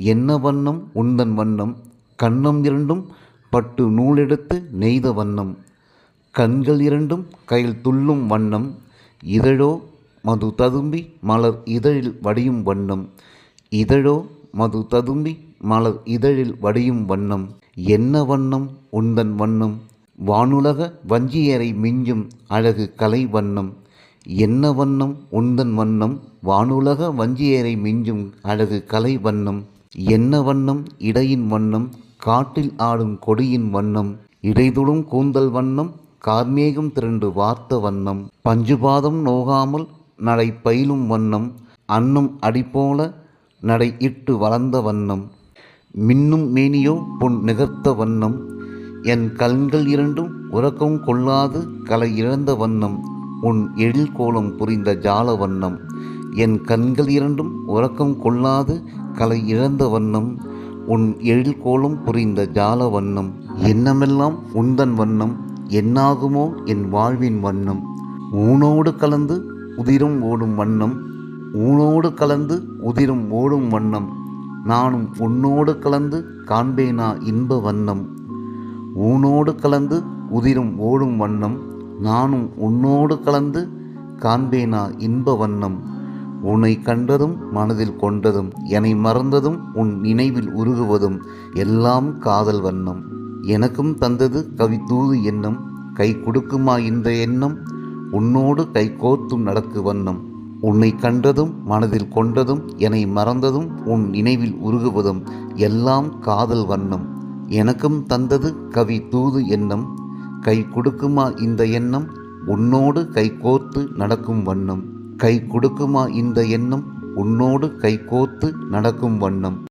என்ன வண்ணம் உந்தன் வண்ணம் கன்னம் இரண்டும் பட்டு நூலெடுத்து நெய்த வண்ணம் கண்கள் இரண்டும் கையில் துள்ளும் வண்ணம் இதழோ மது ததும்பி மலர் இதழில் வடியும் வண்ணம் இதழோ மது ததும்பி மலர் இதழில் வடியும் வண்ணம் என்ன வண்ணம் உந்தன் வண்ணம் வானுலக வஞ்சியரை மிஞ்சும் அழகு கலை வண்ணம் என்ன வண்ணம் உந்தன் வண்ணம் வானுலக வஞ்சியரை மிஞ்சும் அழகு கலை வண்ணம் என்ன வண்ணம் இடையின் வண்ணம் காட்டில் ஆடும் கொடியின் வண்ணம் இடைதுடும் கூந்தல் வண்ணம் கார்மேகம் திரண்டு வார்த்த வண்ணம் பஞ்சுபாதம் நோகாமல் நடை பயிலும் வண்ணம் அன்னம் அடிபோல நடை இட்டு வளர்ந்த வண்ணம் மின்னும் மேனியோ பொன் நிகர்த்த வண்ணம் என் கண்கள் இரண்டும் உறக்கம் கொள்ளாது கலை இழந்த வண்ணம் உன் எழில் கோலம் புரிந்த ஜால வண்ணம் என் கண்கள் இரண்டும் உறக்கம் கொள்ளாது கலை இழந்த வண்ணம் உன் எழில் கோலம் புரிந்த ஜால வண்ணம் எண்ணமெல்லாம் உந்தன் வண்ணம் என்னாகுமோ என் வாழ்வின் வண்ணம் ஊனோடு கலந்து உதிரும் ஓடும் வண்ணம் ஊனோடு கலந்து உதிரும் ஓடும் வண்ணம் நானும் உன்னோடு கலந்து காண்பேனா இன்ப வண்ணம் ஊனோடு கலந்து உதிரும் ஓடும் வண்ணம் நானும் உன்னோடு கலந்து காண்பேனா இன்ப வண்ணம் உன்னை கண்டதும் மனதில் கொண்டதும் என்னை மறந்ததும் உன் நினைவில் உருகுவதும் எல்லாம் காதல் வண்ணம் எனக்கும் தந்தது கவி தூது எண்ணம் கை கொடுக்குமா இந்த எண்ணம் உன்னோடு கை கோர்த்தும் நடக்கு வண்ணம் உன்னை கண்டதும் மனதில் கொண்டதும் என்னை மறந்ததும் உன் நினைவில் உருகுவதும் எல்லாம் காதல் வண்ணம் எனக்கும் தந்தது கவி தூது எண்ணம் கை கொடுக்குமா இந்த எண்ணம் உன்னோடு கை கோர்த்து நடக்கும் வண்ணம் கை கொடுக்குமா இந்த எண்ணம் உன்னோடு கை கோர்த்து நடக்கும் வண்ணம்.